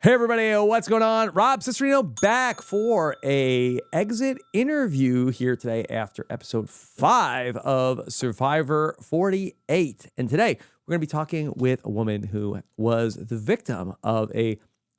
Hey everybody, what's going on? Rob Cesternino back for a exit interview here today after episode 5 of Survivor 48. And today we're going to be talking with a woman who was the victim of a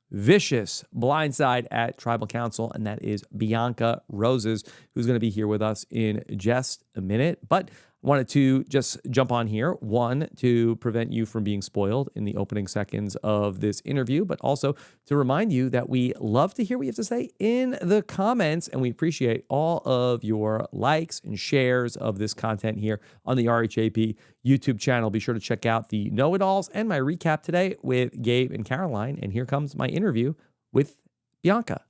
vicious blindside at Tribal Council, and that is Bianca Roses, who's going to be here with us in just a minute. But wanted to just jump on here, one, to prevent you from being spoiled in the opening seconds of this interview, but also to remind you that we love to hear what you have to say in the comments, and we appreciate all of your likes and shares of this content here on the RHAP YouTube channel. Be sure to check out the know-it-alls and my recap today with Gabe and Caroline, and here comes my interview with Bianca.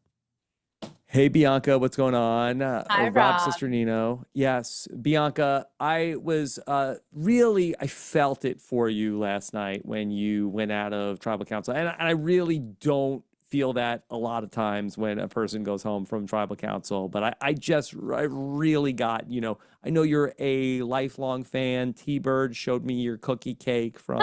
Hey, Bianca, what's going on? Hi, Rob Rob. Cesternino. Yes, Bianca, I was I felt it for you last night when you went out of Tribal Council. And I really don't feel that a lot of times when a person goes home from Tribal Council. But I really got, I know you're a lifelong fan. T-Bird showed me your cookie cake from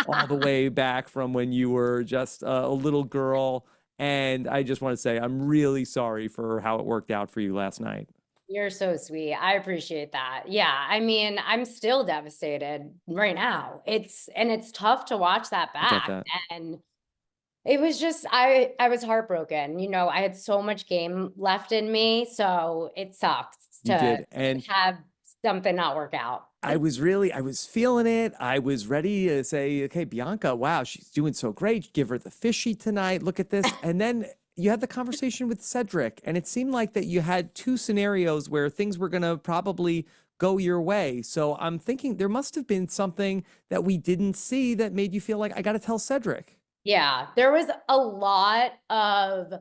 all the way back from when you were just a little girl. And I just want to say I'm really sorry for how it worked out for you last night. You're so sweet. I appreciate that. Yeah, I mean, I'm still devastated right now. It's tough to watch that I get back. that. And it was just I was heartbroken. I had so much game left in me, so it sucks You to did. And have something not work out. I was feeling it. I was ready to say, okay, Bianca, wow, she's doing so great. Give her the fishy tonight. Look at this. And then you had the conversation with Cedrek, and it seemed like that you had two scenarios where things were going to probably go your way. So I'm thinking there must have been something that we didn't see that made you feel like I got to tell Cedrek. Yeah, there was a lot of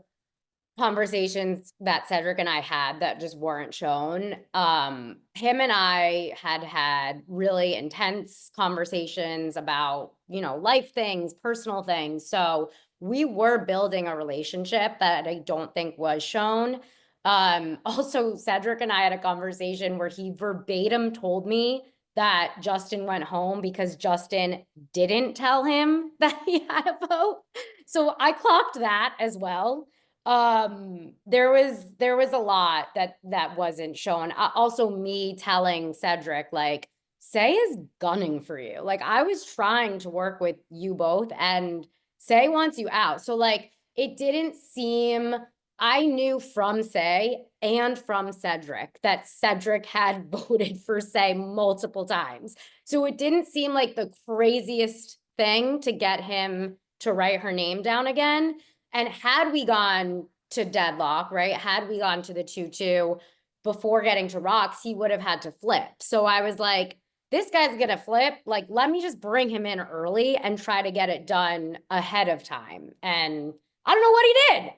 conversations that Cedrek and I had that just weren't shown. Him and I had really intense conversations about, life things, personal things. So we were building a relationship that I don't think was shown. Also, Cedrek and I had a conversation where he verbatim told me that Justin went home because Justin didn't tell him that he had a vote. So I clocked that as well. There was a lot that wasn't shown. Also me telling Cedrek, like, Say is gunning for you. Like, I was trying to work with you both, and Say wants you out. So like, it didn't seem, I knew from Say and from Cedrek that Cedrek had voted for Say multiple times. So it didn't seem like the craziest thing to get him to write her name down again. And had we gone to deadlock, right? Had we gone to the 2-2 before getting to rocks, he would have had to flip. So I was like, this guy's going to flip. Like, let me just bring him in early and try to get it done ahead of time. And I don't know what he did.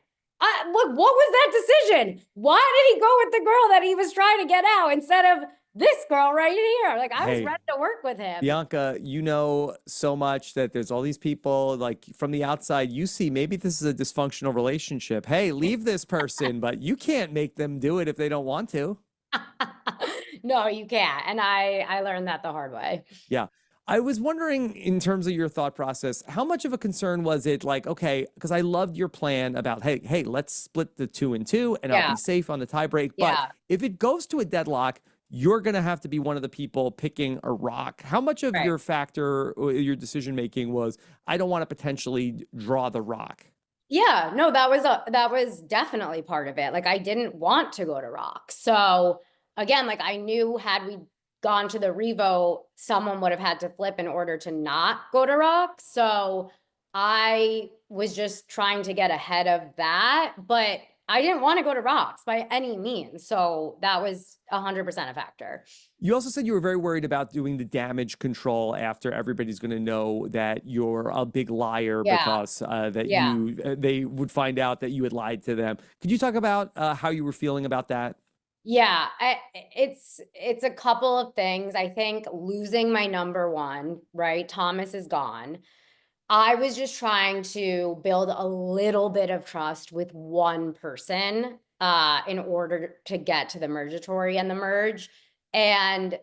What was that decision? Why did he go with the girl that he was trying to get out instead of this girl right here? Like, I was ready to work with him. Bianca, you know so much that there's all these people, like from the outside, you see maybe this is a dysfunctional relationship. Hey, leave this person, but you can't make them do it if they don't want to. No, you can't. And I learned that the hard way. Yeah. I was wondering, in terms of your thought process, how much of a concern was it, like, okay, because I loved your plan about, hey, let's split the 2 and 2 and I'll be safe on the tie break. But if it goes to a deadlock, you're going to have to be one of the people picking a rock. How much of your factor, or your decision making was, I don't want to potentially draw the rock? Yeah, no, that was definitely part of it. Like, I didn't want to go to rock. So again, like, I knew had we gone to the revote, someone would have had to flip in order to not go to rock. So I was just trying to get ahead of that, but I didn't want to go to rocks by any means. So that was 100% a factor. You also said you were very worried about doing the damage control after everybody's going to know that you're a big liar because they would find out that you had lied to them. Could you talk about how you were feeling about that? Yeah, it's a couple of things. I think losing my number one, right? Thomas is gone. I was just trying to build a little bit of trust with one person in order to get to the mergatory and the merge. And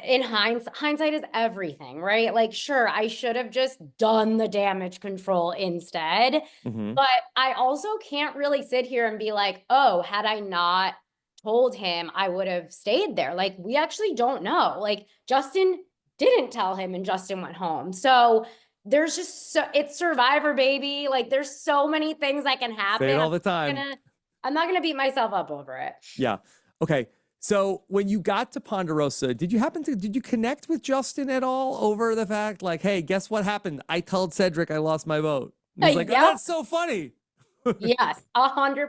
in hindsight is everything, right? Like, sure, I should have just done the damage control instead. Hmm. But I also can't really sit here and be like, oh, had I not told him, I would have stayed there. Like, we actually don't know. Like, Justin didn't tell him and Justin went home. So there's just it's Survivor, baby. Like, there's so many things that can happen. Say it all the time. I'm not gonna beat myself up over it. Yeah. Okay. So when you got to Ponderosa, did you connect with Justin at all over the fact like, hey, guess what happened? I told Cedrek I lost my vote. And he's like, oh, Yep. that's so funny. Yes, 100%.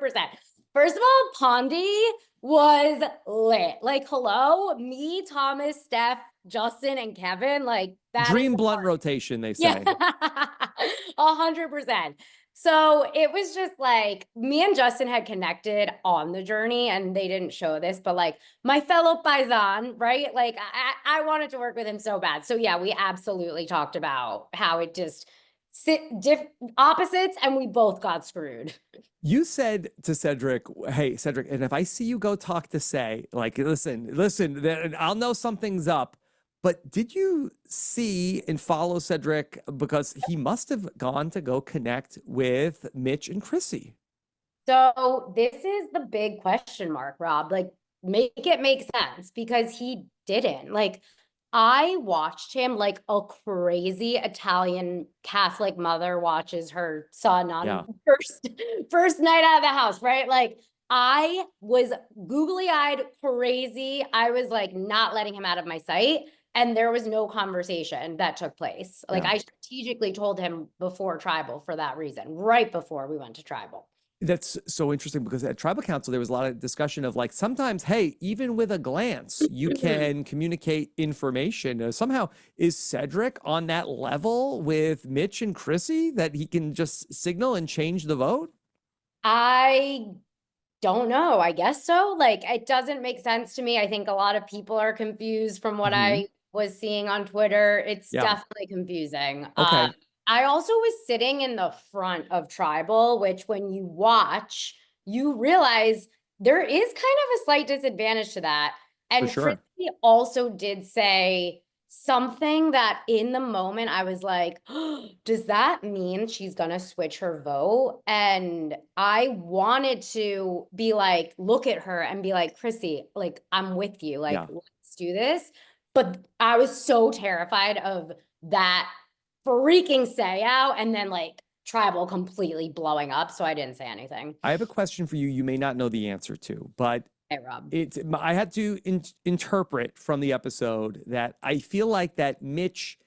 First of all, Pondy was lit. Like, hello, me, Thomas, Steph, Justin, and Kevin. Like, that Dream is blunt rotation, they say. yeah, 100%. So it was just like me and Justin had connected on the journey, and they didn't show this, but like my fellow paisan, right? Like I wanted to work with him so bad. So yeah, we absolutely talked about how it just opposites, and we both got screwed. You said to Cedrek, hey, Cedrek, and if I see you go talk to Say, like, listen, I'll know something's up. But did you see and follow Cedrek because he must have gone to go connect with Mitch and Chrissy? So this is the big question mark, Rob. Like, make it make sense, because he didn't. Like, I watched him like a crazy Italian Catholic mother watches her son on first night out of the house, right? Like, I was googly-eyed crazy. I was like not letting him out of my sight. And there was no conversation that took place. Like, Yeah. I strategically told him before tribal for that reason, right before we went to tribal. That's so interesting because at tribal council, there was a lot of discussion of like, sometimes, hey, even with a glance, you can communicate information. Somehow, is Cedrek on that level with Mitch and Chrissy that he can just signal and change the vote? I don't know. I guess so. Like, it doesn't make sense to me. I think a lot of people are confused from what I was seeing on Twitter. It's Yeah. definitely confusing. Okay. I also was sitting in the front of tribal, which when you watch, you realize there is kind of a slight disadvantage to that. And sure. Chrissy also did say something that in the moment I was like, oh, does that mean she's gonna switch her vote? And I wanted to be like, look at her and be like, Chrissy, like, I'm with you. Like, let's do this. But I was so terrified of that freaking say out and then like tribal completely blowing up. So I didn't say anything. I have a question for you. You may not know the answer to, but hey, Rob. I had to interpret from the episode that I feel like that Mitch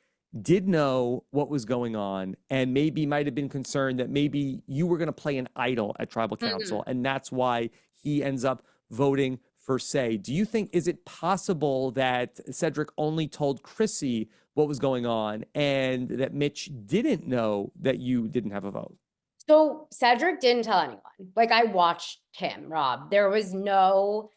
did know what was going on and maybe might have been concerned that maybe you were going to play an idol at tribal council. And that's why he ends up voting for Say. Do you think, is it possible that Cedrek only told Chrissy what was going on and that Mitch didn't know that you didn't have a vote? So Cedrek didn't tell anyone. Like, I watched him, Rob. There was no,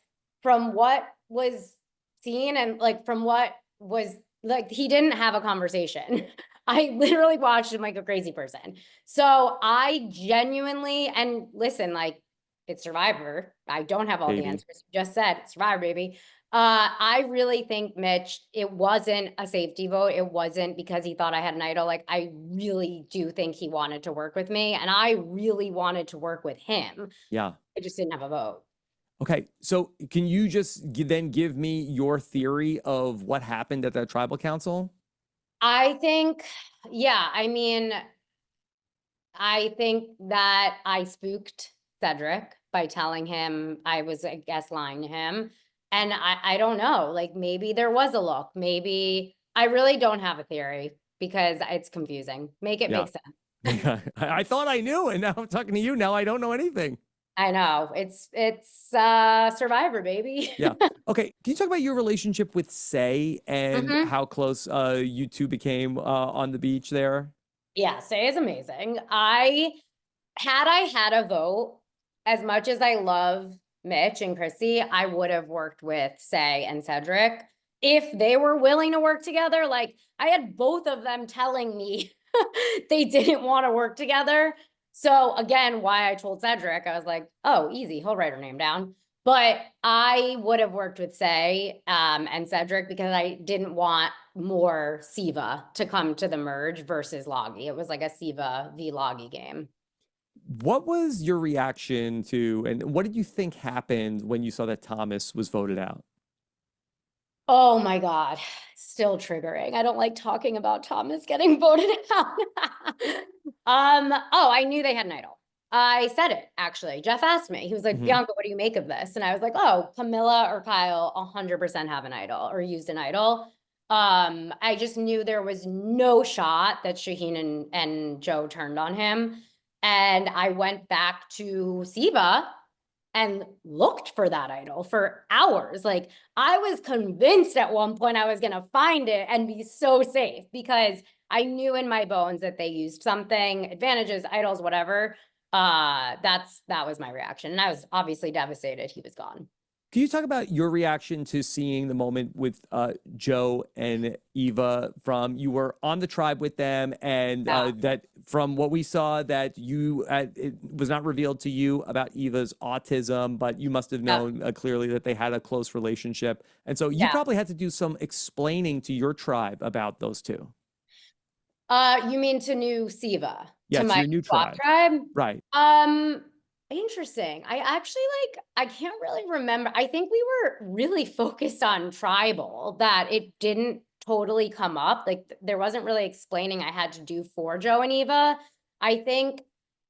from what was seen and like from what was like, he didn't have a conversation. I literally watched him like a crazy person. So I genuinely, and listen, like, it's Survivor. I don't have all the answers. You just said it's Survivor, baby. I really think, Mitch, it wasn't a safety vote. It wasn't because he thought I had an idol. Like, I really do think he wanted to work with me, and I really wanted to work with him. Yeah. I just didn't have a vote. Okay. So can you just then give me your theory of what happened at that tribal council? I think, yeah, I mean, I think that I spooked Cedrek by telling him I was, I guess, lying to him. And I don't know, like, maybe there was a look. Maybe I really don't have a theory because it's confusing. Make it make sense. I thought I knew, and now I'm talking to you. Now I don't know anything. I know. It's Survivor, baby. Yeah. Okay. Can you talk about your relationship with Say and how close you two became on the beach there? Yeah, Say is amazing. I had a vote, as much as I love Mitch and Chrissy, I would have worked with Say and Cedrek if they were willing to work together. Like, I had both of them telling me they didn't want to work together. So again, why I told Cedrek, I was like, oh, easy, he'll write her name down. But I would have worked with Say and Cedrek because I didn't want more Siva to come to the merge versus Loggy. It was like a Siva v Loggy game. What was your reaction to, and what did you think happened when you saw that Thomas was voted out? Oh my God, still triggering. I don't like talking about Thomas getting voted out. Oh, I knew they had an idol. I said it actually. Jeff asked me. He was like, Bianca, what do you make of this? And I was like, oh, Camilla or Kyle 100% have an idol or used an idol. I just knew there was no shot that Shaheen and Joe turned on him. And I went back to Siva and looked for that idol for hours. Like I was convinced at one point I was going to find it and be so safe because I knew in my bones that they used something, advantages, idols, whatever. That was my reaction. And I was obviously devastated he was gone. Can you talk about your reaction to seeing the moment with Joe and Eva from you were on the tribe with them and that from what we saw that you it was not revealed to you about Eva's autism, but you must have known clearly that they had a close relationship. And so you probably had to do some explaining to your tribe about those two. You mean to new Siva? Yeah, to my your new tribe. Right. Interesting. I actually I can't really remember. I think we were really focused on tribal, that it didn't totally come up. Like there wasn't really explaining I had to do for Joe and Eva. I think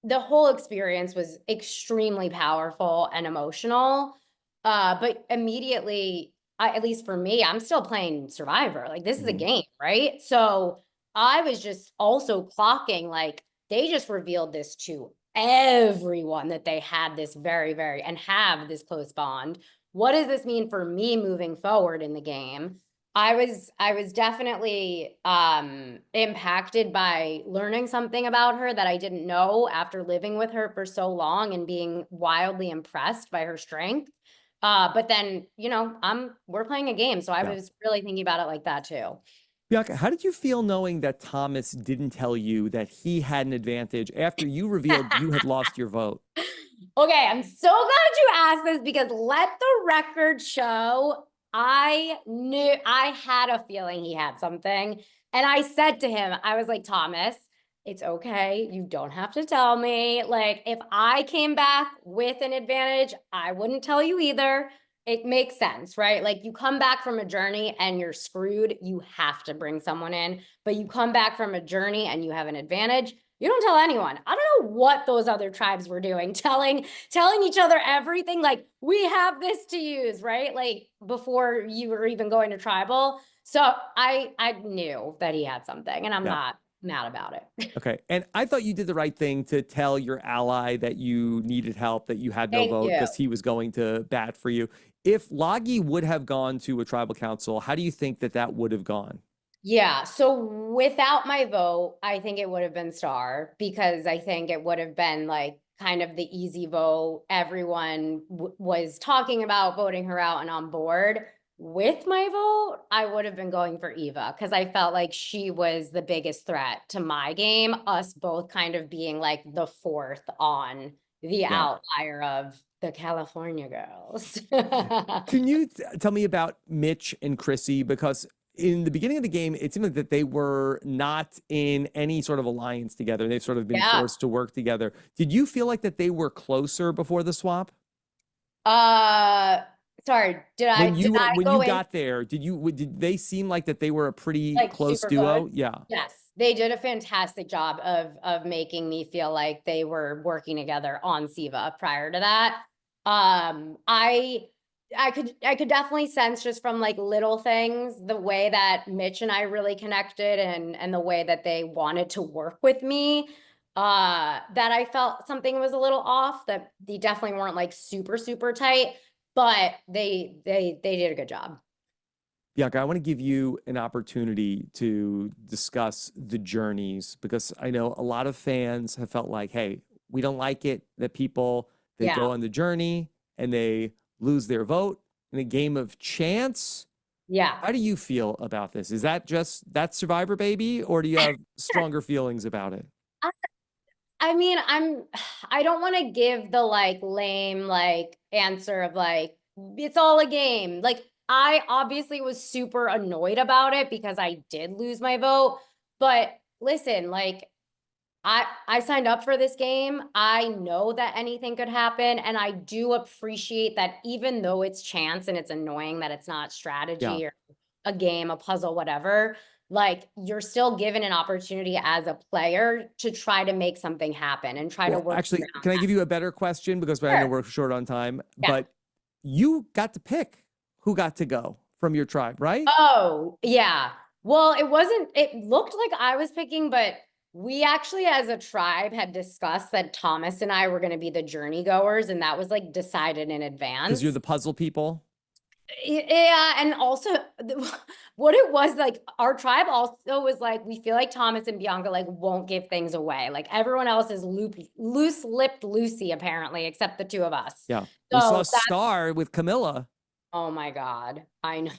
the whole experience was extremely powerful and emotional. But immediately, at least for me, I'm still playing Survivor. Like this is a game, right? So I was just also clocking, like they just revealed this to everyone that they had this and have this close bond. What does this mean for me moving forward in the game? I was definitely impacted by learning something about her that I didn't know after living with her for so long and being wildly impressed by her strength. But then, we're playing a game, so I was really thinking about it like that too. Bianca, how did you feel knowing that Thomas didn't tell you that he had an advantage after you revealed you had lost your vote? Okay, I'm so glad you asked this because let the record show I knew I had a feeling he had something. And I said to him, I was like, Thomas, it's okay. You don't have to tell me. Like, if I came back with an advantage, I wouldn't tell you either. It makes sense, right? Like you come back from a journey and you're screwed, you have to bring someone in, but you come back from a journey and you have an advantage, you don't tell anyone. I don't know what those other tribes were doing, telling each other everything, like we have this to use, right? Like before you were even going to tribal. So I knew that he had something and I'm not mad about it. Okay. And I thought you did the right thing to tell your ally that you needed help, that you had no vote because he was going to bat for you. If Loggy would have gone to a tribal council, how do you think that that would have gone? Yeah, so without my vote, I think it would have been Star because I think it would have been like kind of the easy vote. Everyone was talking about voting her out and on board. With my vote, I would have been going for Eva because I felt like she was the biggest threat to my game, us both kind of being like the fourth on the outlier of the California girls. Can you tell me about Mitch and Chrissy? Because in the beginning of the game, it seemed like that they were not in any sort of alliance together. They've sort of been forced to work together. Did you feel like that they were closer before the swap? Sorry, when you got there, did they seem like that they were a pretty like close duo? Good? Yeah. Yes, they did a fantastic job of making me feel like they were working together on Siva prior to that. I could definitely sense just from like little things, the way that Mitch and I really connected and the way that they wanted to work with me, that I felt something was a little off, that they definitely weren't like super, super tight, but they did a good job. Bianca, I want to give you an opportunity to discuss the journeys because I know a lot of fans have felt like, hey, we don't like it that people, they go on the journey and they lose their vote in a game of chance. Yeah. How do you feel about this? Is that just that Survivor baby, or do you have stronger feelings about it? I mean, I don't want to give the like lame like answer of like it's all a game. Like I obviously was super annoyed about it because I did lose my vote, but listen, like I signed up for this game. I know that anything could happen, and I do appreciate that even though it's chance and it's annoying that it's not Yeah. strategy or a game, a puzzle, whatever, like you're still given an opportunity as a player to try to make something happen and try to Well, work actually, around can I that. give you a better question? Because I know Sure. we're short on time, Yeah. but you got to pick who got to go from your tribe, right? Oh, yeah. Well, it looked like I was picking, but we actually as a tribe had discussed that Thomas and I were going to be the journey goers, and that was like decided in Because you're advance. the puzzle people. Yeah, and also what it was like, our tribe also was like, we feel like Thomas and Bianca like won't give things away. Like everyone else is loose-lipped Lucy apparently, except the two of us. Yeah. We saw So that, Star with Camilla. oh my God, I know.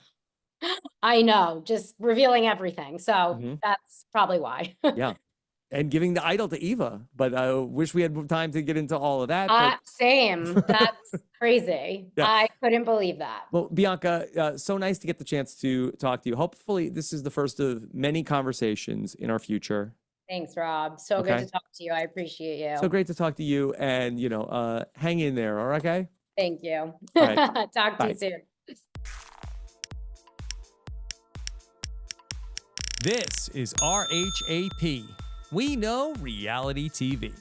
I know, just revealing everything. So Mhm. that's probably why. Yeah. And giving the idol to Eva. But I wish we had time to get into all of that. But Same. That's crazy. yeah. I couldn't believe that. Well, Bianca, so nice to get the chance to talk to you. Hopefully, this is the first of many conversations in our future. Thanks, Rob. So good Okay. to talk to you. I appreciate you. So great to talk to you. And, hang in there. All right, okay? Thank you. All right. Talk to you Bye. soon. This is RHAP. We know reality TV.